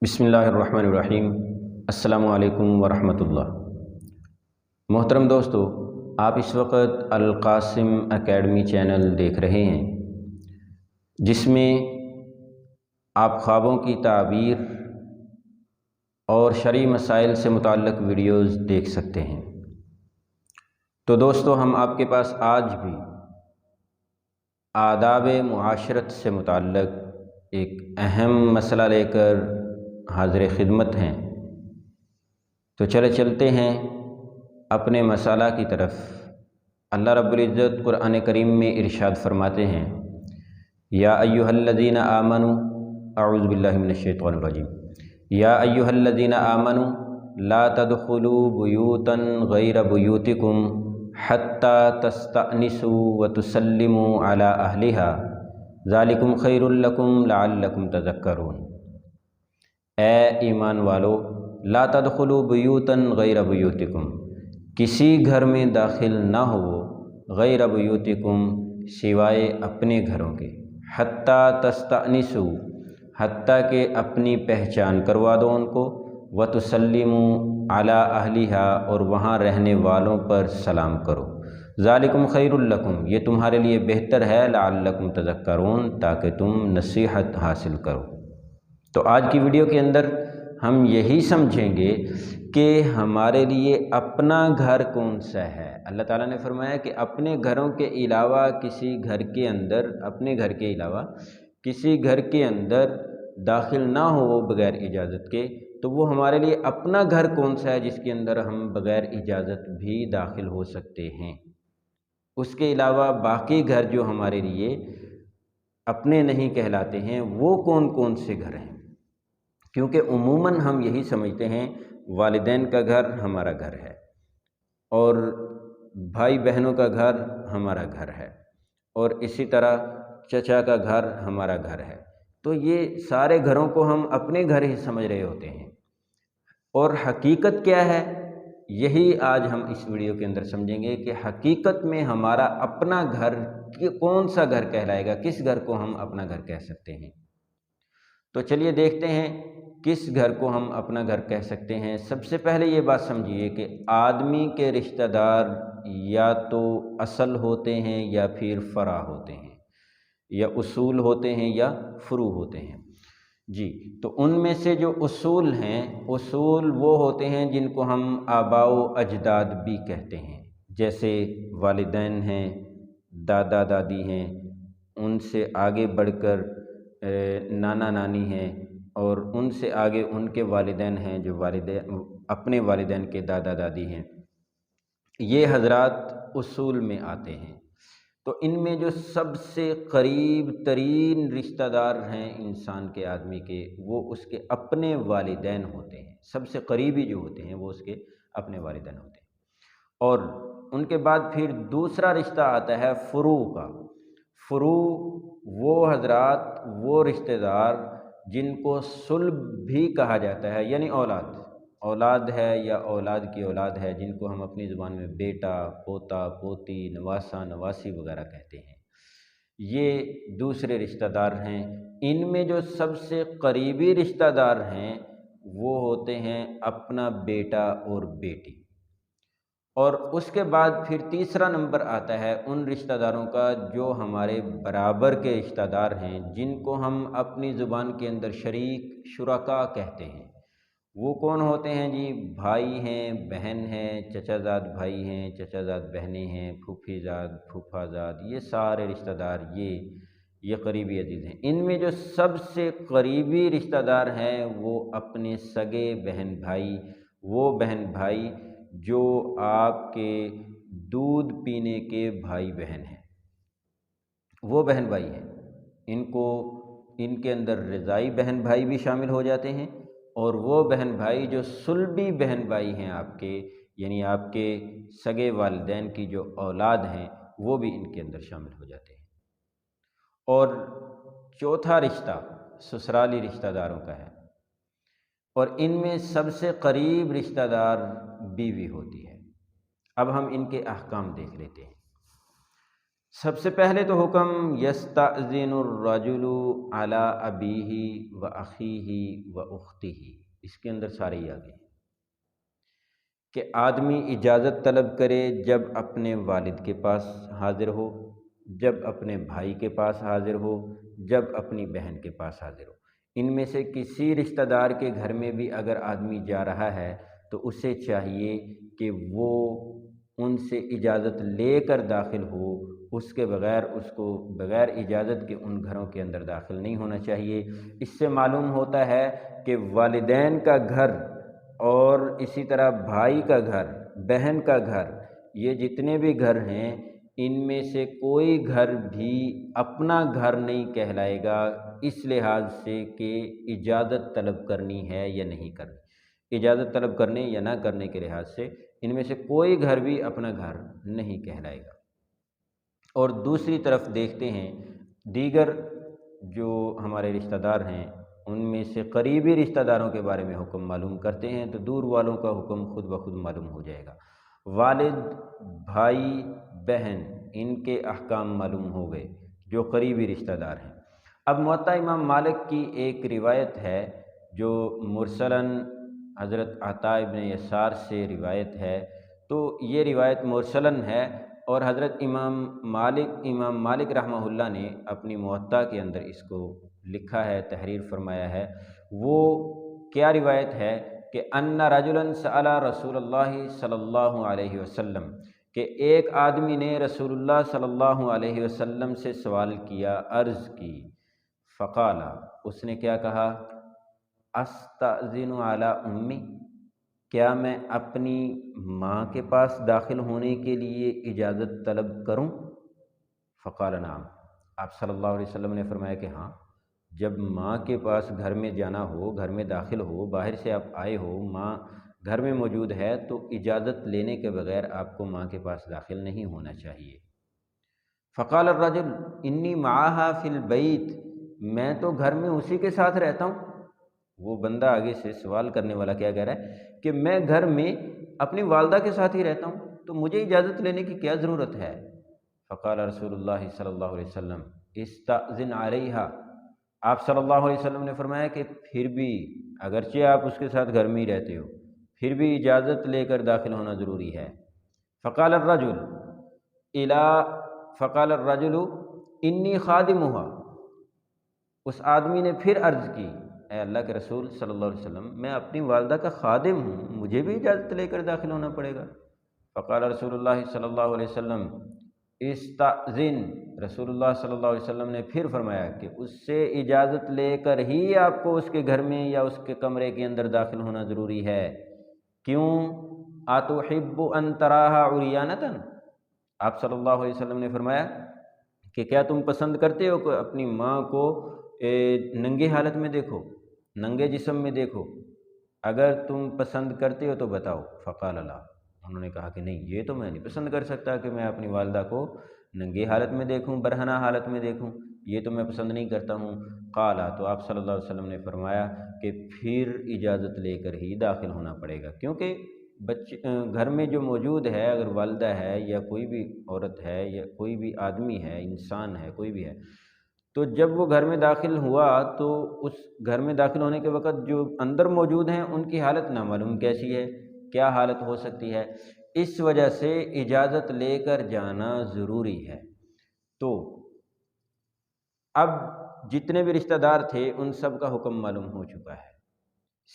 بسم اللہ الرحمن الرحیم۔ السلام علیکم ورحمۃ اللہ۔ محترم دوستو، آپ اس وقت القاسم اکیڈمی چینل دیکھ رہے ہیں، جس میں آپ خوابوں کی تعبیر اور شرعی مسائل سے متعلق ویڈیوز دیکھ سکتے ہیں۔ تو دوستو، ہم آپ کے پاس آج بھی آداب معاشرت سے متعلق ایک اہم مسئلہ لے کر حاضر خدمت ہیں۔ تو چلتے ہیں اپنے مسئلہ کی طرف۔ اللہ رب العزت قرآن کریم میں ارشاد فرماتے ہیں، یا ایھا الذین آمنوا، اعوذ باللہ من الشیطان الرجیم، یا ایھا الذین آمنوا لا تدخلوا بیوتا غیر بیوتکم حتی تستأنسوا وتسلموا علی اہلہا ذالکم خیر لکم لعلکم تذکرون۔ اے ایمان والو، لا تدخلوا بیوتا غیر بیوتکم، کسی گھر میں داخل نہ ہو غیر بیوتکم، سوائے اپنے گھروں کے، حتیٰ تستأنسوا، حتیٰ کہ اپنی پہچان کروا دو ان کو، وتسلموا علی اہلہا، اور وہاں رہنے والوں پر سلام کرو، ذالکم خیر لکم، یہ تمہارے لیے بہتر ہے، لعلکم تذکرون، تاکہ تم نصیحت حاصل کرو۔ تو آج کی ویڈیو کے اندر ہم یہی سمجھیں گے کہ ہمارے لیے اپنا گھر کون سا ہے۔ اللہ تعالیٰ نے فرمایا کہ اپنے گھروں کے علاوہ کسی گھر کے اندر، اپنے گھر کے علاوہ کسی گھر کے اندر داخل نہ ہو بغیر اجازت کے۔ تو وہ ہمارے لیے اپنا گھر کون سا ہے جس کے اندر ہم بغیر اجازت بھی داخل ہو سکتے ہیں۔ اس کے علاوہ باقی گھر جو ہمارے لیے اپنے نہیں کہلاتے ہیں، وہ کون کون سے گھر ہیں؟ کیونکہ عموماً ہم یہی سمجھتے ہیں والدین کا گھر ہمارا گھر ہے، اور بھائی بہنوں کا گھر ہمارا گھر ہے، اور اسی طرح چچا کا گھر ہمارا گھر ہے۔ تو یہ سارے گھروں کو ہم اپنے گھر ہی سمجھ رہے ہوتے ہیں، اور حقیقت کیا ہے یہی آج ہم اس ویڈیو کے اندر سمجھیں گے کہ حقیقت میں ہمارا اپنا گھر کون سا گھر کہلائے گا، کس گھر کو ہم اپنا گھر کہہ سکتے ہیں۔ تو چلیے دیکھتے ہیں کس گھر کو ہم اپنا گھر کہہ سکتے ہیں۔ سب سے پہلے یہ بات سمجھیے کہ آدمی کے رشتہ دار یا تو اصل ہوتے ہیں یا پھر فرع ہوتے ہیں، یا اصول ہوتے ہیں یا فروع ہوتے ہیں۔ جی، تو ان میں سے جو اصول ہیں، اصول وہ ہوتے ہیں جن کو ہم آباء و اجداد بھی کہتے ہیں، جیسے والدین ہیں، دادا دادی ہیں، ان سے آگے بڑھ کر نانا نانی ہیں، اور ان سے آگے ان کے والدین ہیں جو اپنے والدین کے دادا دادی ہیں۔ یہ حضرات اصول میں آتے ہیں۔ تو ان میں جو سب سے قریب ترین رشتہ دار ہیں انسان کے، آدمی کے، وہ اس کے اپنے والدین ہوتے ہیں۔ سب سے قریبی جو ہوتے ہیں وہ اس کے اپنے والدین ہوتے ہیں۔ اور ان کے بعد پھر دوسرا رشتہ آتا ہے فروع کا۔ فروع وہ حضرات، وہ رشتہ دار جن کو صلب بھی کہا جاتا ہے، یعنی اولاد ہے یا اولاد کی اولاد ہے، جن کو ہم اپنی زبان میں بیٹا، پوتا، پوتی، نواسا، نواسی وغیرہ کہتے ہیں۔ یہ دوسرے رشتہ دار ہیں۔ ان میں جو سب سے قریبی رشتہ دار ہیں وہ ہوتے ہیں اپنا بیٹا اور بیٹی۔ اور اس کے بعد پھر تیسرا نمبر آتا ہے ان رشتہ داروں کا جو ہمارے برابر کے رشتہ دار ہیں، جن کو ہم اپنی زبان کے اندر شریک، شرکا کہتے ہیں۔ وہ کون ہوتے ہیں جی؟ بھائی ہیں، بہن ہیں، چچا زاد بھائی ہیں، چچا زاد بہنیں ہیں، پھوپھی زاد، پھوپھا زاد، یہ سارے رشتہ دار یہ قریبی عزیز ہیں۔ ان میں جو سب سے قریبی رشتہ دار ہیں وہ اپنے سگے بہن بھائی، وہ بہن بھائی جو آپ کے دودھ پینے کے بھائی بہن ہیں، وہ بہن بھائی ہیں۔ ان کے اندر رضائی بہن بھائی بھی شامل ہو جاتے ہیں، اور وہ بہن بھائی جو صلبی بہن بھائی ہیں آپ کے، یعنی آپ کے سگے والدین کی جو اولاد ہیں، وہ بھی ان کے اندر شامل ہو جاتے ہیں۔ اور چوتھا رشتہ سسرالی رشتہ داروں کا ہے، اور ان میں سب سے قریب رشتہ دار بیوی ہوتی ہے۔ اب ہم ان کے احکام دیکھ لیتے ہیں۔ سب سے پہلے تو حکم یستأذن الرجل علی ابیہ و اخیہ و اختہ، اس کے اندر سارے ہی آگے کہ آدمی اجازت طلب کرے جب اپنے والد کے پاس حاضر ہو، جب اپنے بھائی کے پاس حاضر ہو، جب اپنی بہن کے پاس حاضر ہو۔ ان میں سے کسی رشتہ دار کے گھر میں بھی اگر آدمی جا رہا ہے تو اسے چاہیے کہ وہ ان سے اجازت لے کر داخل ہو، اس کے بغیر اس کو بغیر اجازت کے ان گھروں کے اندر داخل نہیں ہونا چاہیے۔ اس سے معلوم ہوتا ہے کہ والدین کا گھر اور اسی طرح بھائی کا گھر، بہن کا گھر، یہ جتنے بھی گھر ہیں ان میں سے کوئی گھر بھی اپنا گھر نہیں کہلائے گا، اس لحاظ سے کہ اجازت طلب کرنی ہے یا نہیں کرنی۔ اجازت طلب کرنے یا نہ کرنے کے لحاظ سے ان میں سے کوئی گھر بھی اپنا گھر نہیں کہلائے گا۔ اور دوسری طرف دیکھتے ہیں دیگر جو ہمارے رشتہ دار ہیں ان میں سے قریبی رشتہ داروں کے بارے میں حکم معلوم کرتے ہیں تو دور والوں کا حکم خود بخود معلوم ہو جائے گا۔ والد، بھائی، بہن، ان کے احکام معلوم ہو گئے جو قریبی رشتہ دار ہیں۔ اب موطا امام مالک کی ایک روایت ہے جو مرسلاً حضرت عطاء ابن یسار سے روایت ہے، تو یہ روایت مرسلاً ہے اور حضرت امام مالک رحمہ اللہ نے اپنی موطا کے اندر اس کو لکھا ہے، تحریر فرمایا ہے۔ وہ کیا روایت ہے کہ ان رجلا سأل رسول اللہ صلی اللہ علیہ وسلم، کہ ایک آدمی نے رسول اللہ صلی اللہ علیہ وسلم سے سوال کیا، عرض کی، فقال، اس نے کیا کہا، استأذن علی امی، کیا میں اپنی ماں کے پاس داخل ہونے کے لیے اجازت طلب کروں؟ فقال نعم، آپ صلی اللہ علیہ وسلم نے فرمایا کہ ہاں، جب ماں کے پاس گھر میں جانا ہو، گھر میں داخل ہو، باہر سے آپ آئے ہو، ماں گھر میں موجود ہے تو اجازت لینے کے بغیر آپ کو ماں کے پاس داخل نہیں ہونا چاہیے۔ فقال الرجل انی معہا فی البیت، میں تو گھر میں اسی کے ساتھ رہتا ہوں۔ وہ بندہ آگے سے سوال کرنے والا کیا کہہ رہا ہے کہ میں گھر میں اپنی والدہ کے ساتھ ہی رہتا ہوں، تو مجھے اجازت لینے کی کیا ضرورت ہے؟ فقال رسول اللہ صلی اللہ علیہ وسلم استأذن علیہا، آپ صلی اللہ علیہ وسلم نے فرمایا کہ پھر بھی اگرچہ آپ اس کے ساتھ گھر میں ہی رہتے ہو، پھر بھی اجازت لے کر داخل ہونا ضروری ہے۔ فقال الرجل انی خادمہا، اس آدمی نے پھر عرض کی، اے اللہ کے رسول صلی اللہ علیہ وسلم، میں اپنی والدہ کا خادم ہوں، مجھے بھی اجازت لے کر داخل ہونا پڑے گا۔ فقال رسول اللہ صلی اللہ علیہ وسلم استأذن، رسول اللہ صلی اللہ علیہ وسلم نے پھر فرمایا کہ اس سے اجازت لے کر ہی آپ کو اس کے گھر میں یا اس کے کمرے کے اندر داخل ہونا ضروری ہے۔ کیوں؟ اتحب ان تراها عریانۃ، آپ صلی اللہ علیہ وسلم نے فرمایا کہ کیا تم پسند کرتے ہو کہ اپنی ماں کو ننگے حالت میں دیکھو، ننگے جسم میں دیکھو؟ اگر تم پسند کرتے ہو تو بتاؤ۔ فقال لا، انہوں نے کہا کہ نہیں، یہ تو میں نہیں پسند کر سکتا کہ میں اپنی والدہ کو ننگے حالت میں دیکھوں، برہنہ حالت میں دیکھوں، یہ تو میں پسند نہیں کرتا ہوں۔ قال، تو آپ صلی اللہ علیہ وسلم نے فرمایا کہ پھر اجازت لے کر ہی داخل ہونا پڑے گا، کیونکہ گھر میں جو موجود ہے، اگر والدہ ہے یا کوئی بھی عورت ہے یا کوئی بھی آدمی ہے، انسان ہے، کوئی بھی ہے، تو جب وہ گھر میں داخل ہوا تو اس گھر میں داخل ہونے کے وقت جو اندر موجود ہیں ان کی حالت نامعلوم کیسی ہے، کیا حالت ہو سکتی ہے، اس وجہ سے اجازت لے کر جانا ضروری ہے۔ تو اب جتنے بھی رشتہ دار تھے ان سب کا حکم معلوم ہو چکا ہے،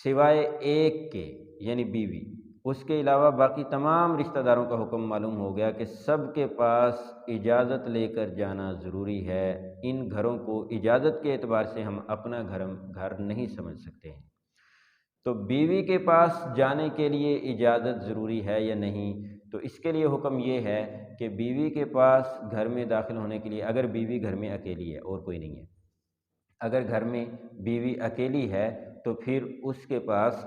سوائے ایک کے یعنی بیوی، اس کے علاوہ باقی تمام رشتہ داروں کا حکم معلوم ہو گیا کہ سب کے پاس اجازت لے کر جانا ضروری ہے۔ ان گھروں کو اجازت کے اعتبار سے ہم اپنا گھر نہیں سمجھ سکتے ہیں۔ تو بیوی کے پاس جانے کے لیے اجازت ضروری ہے یا نہیں؟ تو اس کے لیے حکم یہ ہے کہ بیوی کے پاس گھر میں داخل ہونے کے لیے، اگر بیوی گھر میں اکیلی ہے اور کوئی نہیں ہے، اگر گھر میں بیوی اکیلی ہے تو پھر اس کے پاس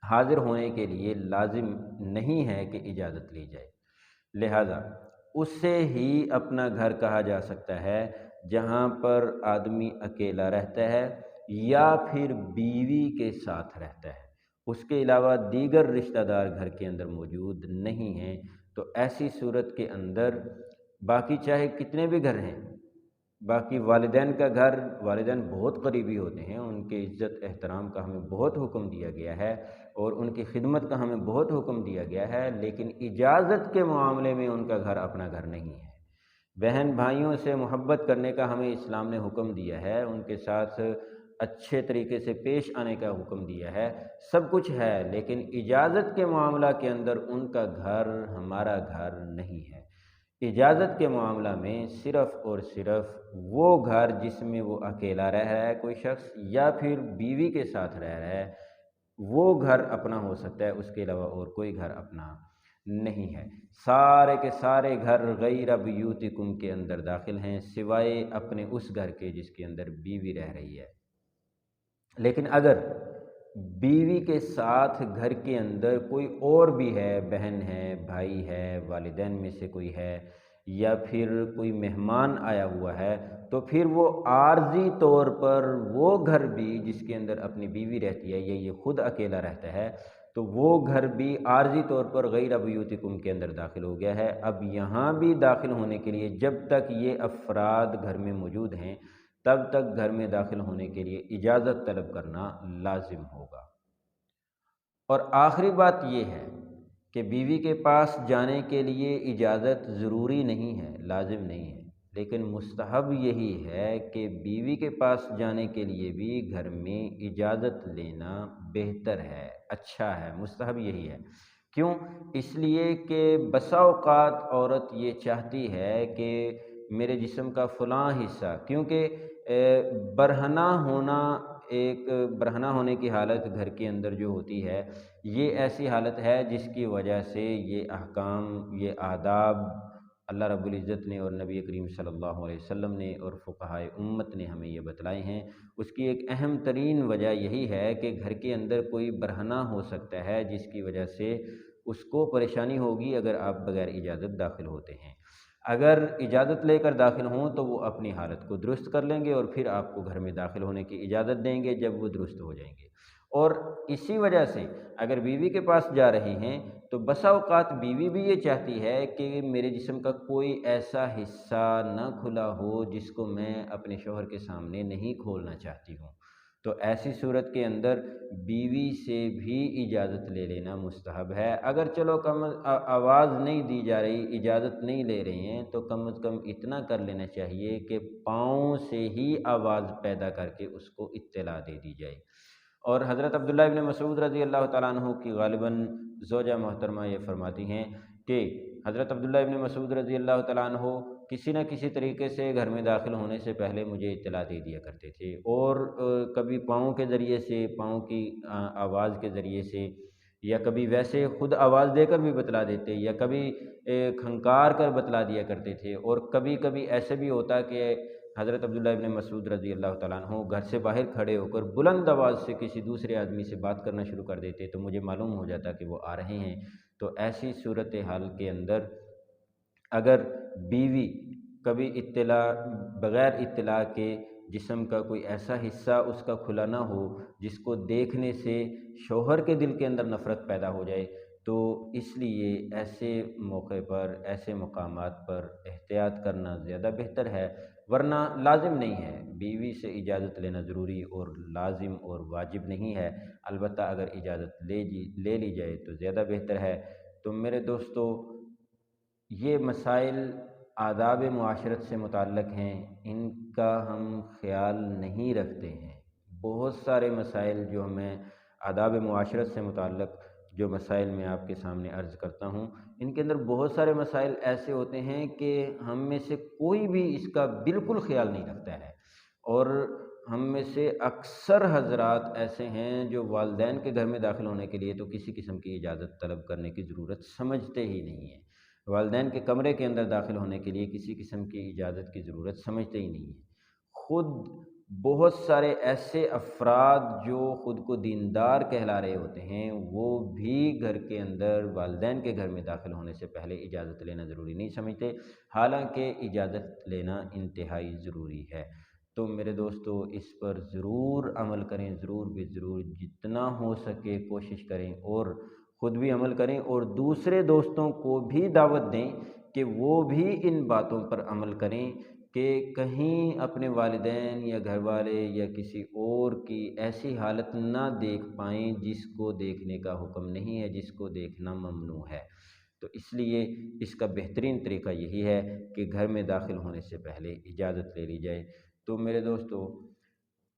حاضر ہونے کے لیے لازم نہیں ہے کہ اجازت لی جائے، لہذا اس سے ہی اپنا گھر کہا جا سکتا ہے جہاں پر آدمی اکیلا رہتا ہے یا پھر بیوی کے ساتھ رہتا ہے، اس کے علاوہ دیگر رشتہ دار گھر کے اندر موجود نہیں ہیں۔ تو ایسی صورت کے اندر باقی چاہے کتنے بھی گھر ہیں، باقی والدین کا گھر، والدین بہت قریبی ہوتے ہیں، ان کے عزت احترام کا ہمیں بہت حکم دیا گیا ہے اور ان کی خدمت کا ہمیں بہت حکم دیا گیا ہے، لیکن اجازت کے معاملے میں ان کا گھر اپنا گھر نہیں ہے۔ بہن بھائیوں سے محبت کرنے کا ہمیں اسلام نے حکم دیا ہے، ان کے ساتھ اچھے طریقے سے پیش آنے کا حکم دیا ہے، سب کچھ ہے، لیکن اجازت کے معاملہ کے اندر ان کا گھر ہمارا گھر نہیں ہے۔ اجازت کے معاملہ میں صرف اور صرف وہ گھر جس میں وہ اکیلا رہ رہا ہے کوئی شخص، یا پھر بیوی کے ساتھ رہ رہا ہے، وہ گھر اپنا ہو سکتا ہے، اس کے علاوہ اور کوئی گھر اپنا نہیں ہے۔ سارے کے سارے گھر غیر بیوتکم کے اندر داخل ہیں، سوائے اپنے اس گھر کے جس کے اندر بیوی رہ رہی ہے۔ لیکن اگر بیوی کے ساتھ گھر کے اندر کوئی اور بھی ہے، بہن ہے، بھائی ہے، والدین میں سے کوئی ہے، یا پھر کوئی مہمان آیا ہوا ہے، تو پھر وہ عارضی طور پر وہ گھر بھی جس کے اندر اپنی بیوی رہتی ہے یا یہ خود اکیلا رہتا ہے، تو وہ گھر بھی عارضی طور پر غیر بیوتکم کے اندر داخل ہو گیا ہے۔ اب یہاں بھی داخل ہونے کے لیے جب تک یہ افراد گھر میں موجود ہیں، تب تک گھر میں داخل ہونے کے لیے اجازت طلب کرنا لازم ہوگا۔ اور آخری بات یہ ہے کہ بیوی کے پاس جانے کے لیے اجازت ضروری نہیں ہے، لازم نہیں ہے، لیکن مستحب یہی ہے کہ بیوی کے پاس جانے کے لیے بھی گھر میں اجازت لینا بہتر ہے، اچھا ہے، مستحب یہی ہے۔ کیوں؟ اس لیے کہ بسا اوقات عورت یہ چاہتی ہے کہ میرے جسم کا فلاں حصہ، کیونکہ برہنہ ہونا، ایک برہنہ ہونے کی حالت گھر کے اندر جو ہوتی ہے، یہ ایسی حالت ہے جس کی وجہ سے یہ احکام، یہ آداب اللہ رب العزت نے اور نبی کریم صلی اللہ علیہ وسلم نے اور فقہائے امت نے ہمیں یہ بتلائے ہیں۔ اس کی ایک اہم ترین وجہ یہی ہے کہ گھر کے اندر کوئی برہنہ ہو سکتا ہے جس کی وجہ سے اس کو پریشانی ہوگی اگر آپ بغیر اجازت داخل ہوتے ہیں۔ اگر اجازت لے کر داخل ہوں تو وہ اپنی حالت کو درست کر لیں گے اور پھر آپ کو گھر میں داخل ہونے کی اجازت دیں گے جب وہ درست ہو جائیں گے۔ اور اسی وجہ سے اگر بیوی کے پاس جا رہی ہیں تو بسا اوقات بیوی بھی یہ چاہتی ہے کہ میرے جسم کا کوئی ایسا حصہ نہ کھلا ہو جس کو میں اپنے شوہر کے سامنے نہیں کھولنا چاہتی ہوں، تو ایسی صورت کے اندر بیوی سے بھی اجازت لے لینا مستحب ہے۔ اگر چلو آواز نہیں دی جا رہی، اجازت نہیں لے رہے ہیں، تو کم از کم اتنا کر لینا چاہیے کہ پاؤں سے ہی آواز پیدا کر کے اس کو اطلاع دے دی جائے۔ اور حضرت عبداللہ ابن مسعود رضی اللہ تعالیٰ عنہ کی غالباً زوجہ محترمہ یہ فرماتی ہیں کہ حضرت عبداللہ ابن مسعود رضی اللہ تعالیٰ عنہ کسی نہ کسی طریقے سے گھر میں داخل ہونے سے پہلے مجھے اطلاع دے دیا کرتے تھے، اور کبھی پاؤں کے ذریعے سے، پاؤں کی آواز کے ذریعے سے، یا کبھی ویسے خود آواز دے کر بھی بتلا دیتے، یا کبھی کھنکار کر بتلا دیا کرتے تھے، اور کبھی کبھی ایسے بھی ہوتا کہ حضرت عبداللہ ابن مسعود رضی اللہ تعالیٰ عنہ گھر سے باہر کھڑے ہو کر بلند آواز سے کسی دوسرے آدمی سے بات کرنا شروع کر دیتے، تو مجھے معلوم ہو جاتا کہ وہ آ رہے ہیں۔ تو ایسی صورتحال کے اندر اگر بیوی کبھی بغیر اطلاع کے جسم کا کوئی ایسا حصہ اس کا کھلا نہ ہو جس کو دیکھنے سے شوہر کے دل کے اندر نفرت پیدا ہو جائے، تو اس لیے ایسے موقع پر، ایسے مقامات پر احتیاط کرنا زیادہ بہتر ہے، ورنہ لازم نہیں ہے، بیوی سے اجازت لینا ضروری اور لازم اور واجب نہیں ہے، البتہ اگر اجازت لے لی جائے تو زیادہ بہتر ہے۔ تو میرے دوستو، یہ مسائل آداب معاشرت سے متعلق ہیں، ان کا ہم خیال نہیں رکھتے ہیں۔ بہت سارے مسائل جو ہمیں آداب معاشرت سے متعلق، جو مسائل میں آپ کے سامنے عرض کرتا ہوں، ان کے اندر بہت سارے مسائل ایسے ہوتے ہیں کہ ہم میں سے کوئی بھی اس کا بالکل خیال نہیں رکھتا ہے، اور ہم میں سے اکثر حضرات ایسے ہیں جو والدین کے گھر میں داخل ہونے کے لیے تو کسی قسم کی اجازت طلب کرنے کی ضرورت سمجھتے ہی نہیں ہیں، والدین کے کمرے کے اندر داخل ہونے کے لیے کسی قسم کی اجازت کی ضرورت سمجھتے ہی نہیں ہیں۔ خود بہت سارے ایسے افراد جو خود کو دیندار کہلا رہے ہوتے ہیں، وہ بھی گھر کے اندر والدین کے گھر میں داخل ہونے سے پہلے اجازت لینا ضروری نہیں سمجھتے، حالانکہ اجازت لینا انتہائی ضروری ہے۔ تو میرے دوستو، اس پر ضرور عمل کریں، ضرور بھی ضرور، جتنا ہو سکے کوشش کریں، اور خود بھی عمل کریں اور دوسرے دوستوں کو بھی دعوت دیں کہ وہ بھی ان باتوں پر عمل کریں کہ کہیں اپنے والدین یا گھر والے یا کسی اور کی ایسی حالت نہ دیکھ پائیں جس کو دیکھنے کا حکم نہیں ہے، جس کو دیکھنا ممنوع ہے۔ تو اس لیے اس کا بہترین طریقہ یہی ہے کہ گھر میں داخل ہونے سے پہلے اجازت لے لی جائے۔ تو میرے دوستو،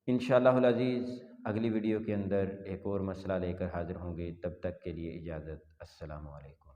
انشاءاللہ العزیز اگلی ویڈیو کے اندر ایک اور مسئلہ لے کر حاضر ہوں گے، تب تک کے لیے اجازت، السلام علیکم۔